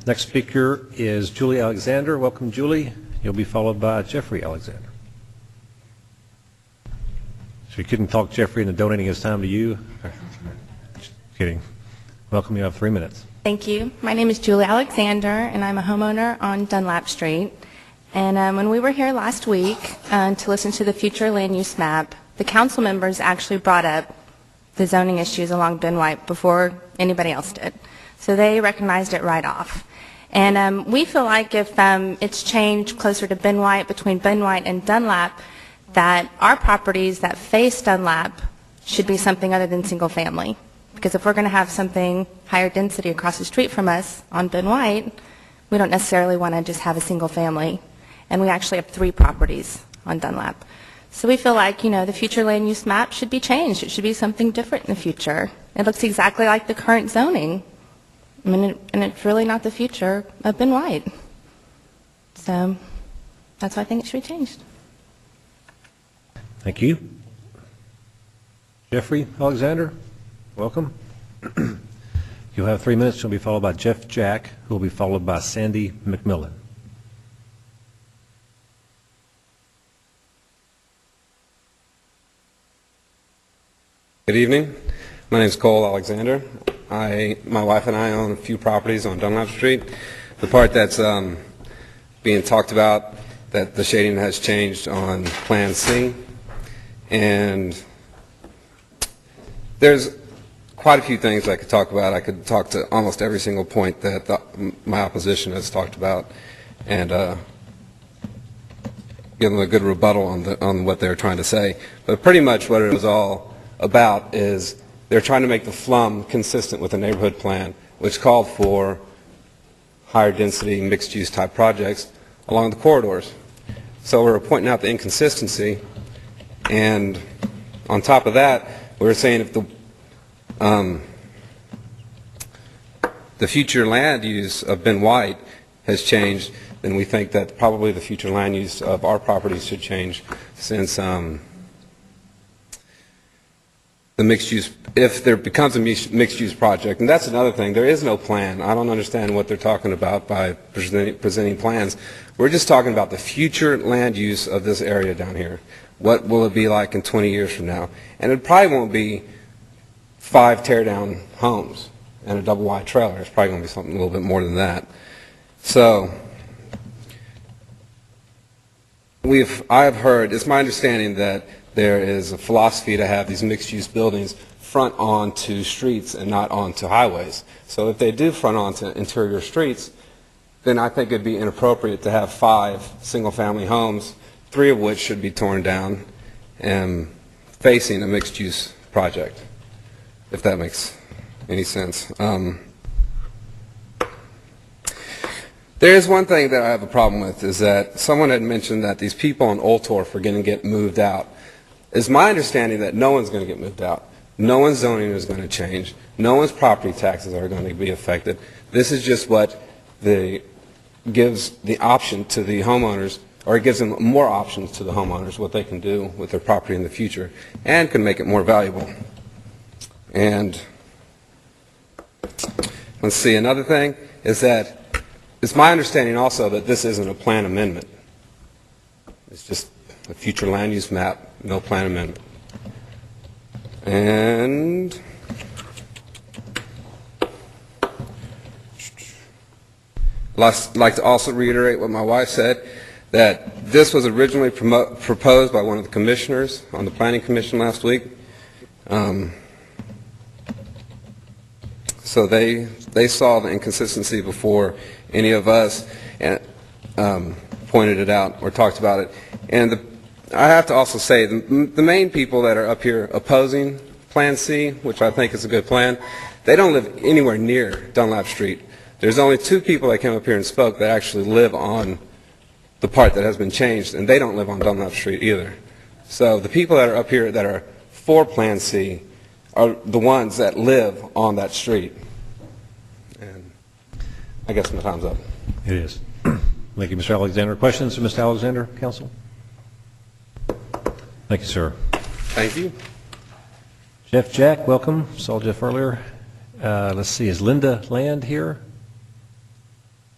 Next speaker is J.Alexander. Welcome, Julie. You'll be followed by J.Alexander. So you couldn't talk Jeffrey into donating his time to you? Just kidding. Welcome. You have 3 minutes. Thank you. My name is J.Alexander, and I'm a homeowner on Dunlap Street. And when we were here last week to listen to the future land use map, the council members actually brought up the zoning issues along Ben White before anybody else did. So they recognized it right off. And we feel like if it's changed closer to Ben White, between Ben White and Dunlap, that our properties that face Dunlap should be something other than single family. Because if we're going to have something higher density across the street from us on Ben White, we don't necessarily want to just have a single family. And we actually have 3 properties on Dunlap. So we feel like, the future land use map should be changed. It should be something different in the future. It looks exactly like the current zoning. And it's really not the future of Ben White. So that's why I think it should be changed. Thank you. J.Alexander, welcome. You'll have 3 minutes. You'll be followed by Jeff Jack, who will be followed by Sandy McMillan. Good evening. My name is J.Alexander. My wife and I own a few properties on Dunlap Street. The part that's being talked about, that the shading has changed on Plan C, and there's quite a few things I could talk about. I could talk to almost every single point that my opposition has talked about, and give them a good rebuttal on what they're trying to say. But pretty much what it was all about is they're trying to make the FLUM consistent with the neighborhood plan, which called for higher density mixed use type projects along the corridors. So we're pointing out the inconsistency, and on top of that, we're saying if the future land use of Ben White has changed, then we think that probably the future land use of our properties should change, since the mixed use, if there becomes a mixed use project. And that's another thing. There is no plan. I don't understand what they're talking about by presenting plans. We're just talking about the future land use of this area down here. What will it be like in 20 years from now? And it probably won't be 5 tear-down homes and a double-wide trailer. It's probably going to be something a little bit more than that. So I have heard, it's my understanding that there is a philosophy to have these mixed-use buildings front onto streets and not onto highways. So if they do front onto interior streets, then I think it'd be inappropriate to have 5 single-family homes, 3 of which should be torn down and facing a mixed-use project, if that makes any sense. There is one thing that I have a problem with, is that someone had mentioned that these people on Old Torf are going to get moved out. It's my understanding that no one's going to get moved out. No one's zoning is going to change. No one's property taxes are going to be affected. This is just what gives the option to the homeowners, or it gives them more options to the homeowners, what they can do with their property in the future, and can make it more valuable. And let's see, another thing is that it's my understanding also that this isn't a plan amendment. It's just a future land use map, no plan amendment. And I'd like to also reiterate what my wife said, that this was originally proposed by one of the commissioners on the Planning Commission last week. So they saw the inconsistency before any of us and pointed it out or talked about it. And I have to also say, the main people that are up here opposing Plan C, which I think is a good plan, they don't live anywhere near Dunlap Street. There's only 2 people that came up here and spoke that actually live on the part that has been changed, and they don't live on Dunlap Street either. So the people that are up here that are for Plan C are the ones that live on that street. And I guess my time's up. It is. Thank you, Mr. Alexander. Questions for Mr. Alexander, Council? Thank you, sir. Thank you. Jeff Jack, welcome. Saw Jeff earlier. Let's see, is Linda Land here?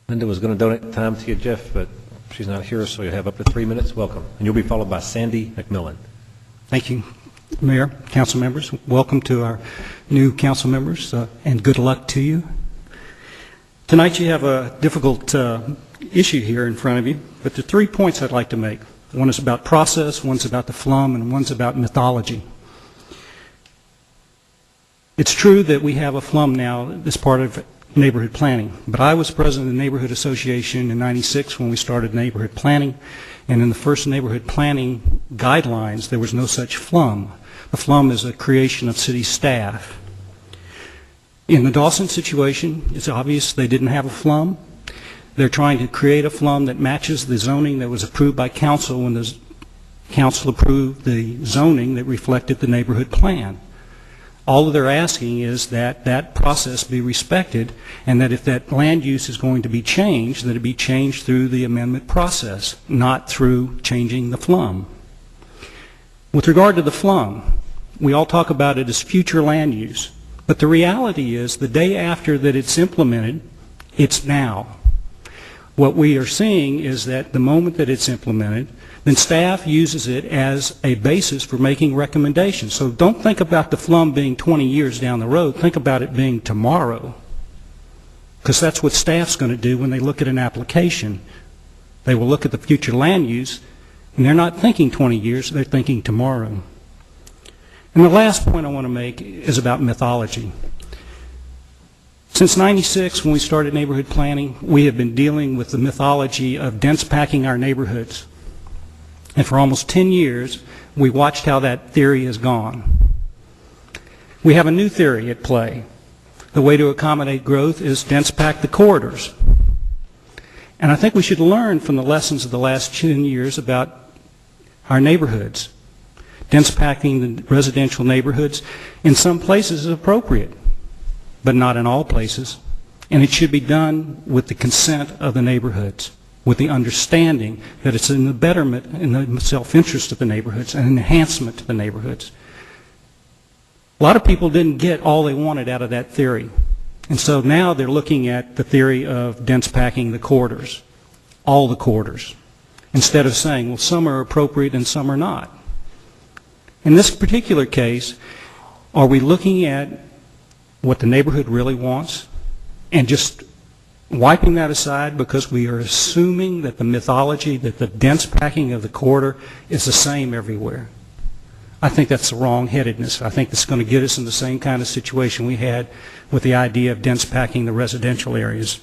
Linda was going to donate time to you, Jeff, but she's not here, so you have up to 3 minutes. Welcome. And you'll be followed by Sandy McMillan. Thank you, Mayor, council members. Welcome to our new council members, and good luck to you. Tonight you have a difficult issue here in front of you, but there are 3 points I'd like to make. One is about process, one's about the flum, and one's about mythology. It's true that we have a flum now as part of neighborhood planning, but I was president of the Neighborhood Association in '96 when we started neighborhood planning, and in the first neighborhood planning guidelines there was no such flum. The flum is a creation of city staff. In the Dawson situation, it's obvious they didn't have a flum. They're trying to create a flum that matches the zoning that was approved by council when the council approved the zoning that reflected the neighborhood plan. All they're asking is that that process be respected, and that if that land use is going to be changed, that it be changed through the amendment process, not through changing the flum. With regard to the flum, we all talk about it as future land use, but the reality is the day after that it's implemented, it's now. What we are seeing is that the moment that it's implemented, then staff uses it as a basis for making recommendations. So don't think about the flum being 20 years down the road. Think about it being tomorrow, because that's what staff's going to do when they look at an application. They will look at the future land use, and they're not thinking 20 years, they're thinking tomorrow. And the last point I want to make is about mythology. Since '96, when we started neighborhood planning, we have been dealing with the mythology of dense packing our neighborhoods. And for almost 10 years, we watched how that theory has gone. We have a new theory at play. The way to accommodate growth is dense pack the corridors. And I think we should learn from the lessons of the last 10 years about our neighborhoods. Dense packing the residential neighborhoods in some places is appropriate, but not in all places. And it should be done with the consent of the neighborhoods, with the understanding that it's in the betterment and the self-interest of the neighborhoods and enhancement to the neighborhoods. A lot of people didn't get all they wanted out of that theory. And so now they're looking at the theory of dense packing the corridors, all the corridors, instead of saying, well, some are appropriate and some are not. In this particular case, are we looking at what the neighborhood really wants and just wiping that aside because we are assuming that the mythology, that the dense packing of the corridor is the same everywhere? I think that's the wrong-headedness. I think it's going to get us in the same kind of situation we had with the idea of dense packing the residential areas.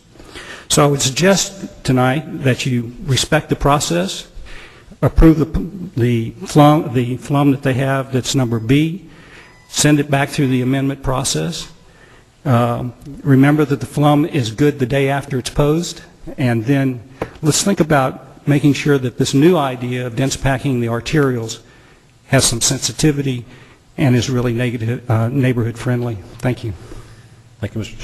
So I would suggest tonight that you respect the process, approve the flum that they have that's number B, send it back through the amendment process. Remember that the flum is good the day after it's posed, and then let's think about making sure that this new idea of dense packing the arterials has some sensitivity and is really neighborhood friendly. Thank you. Thank you, Mr.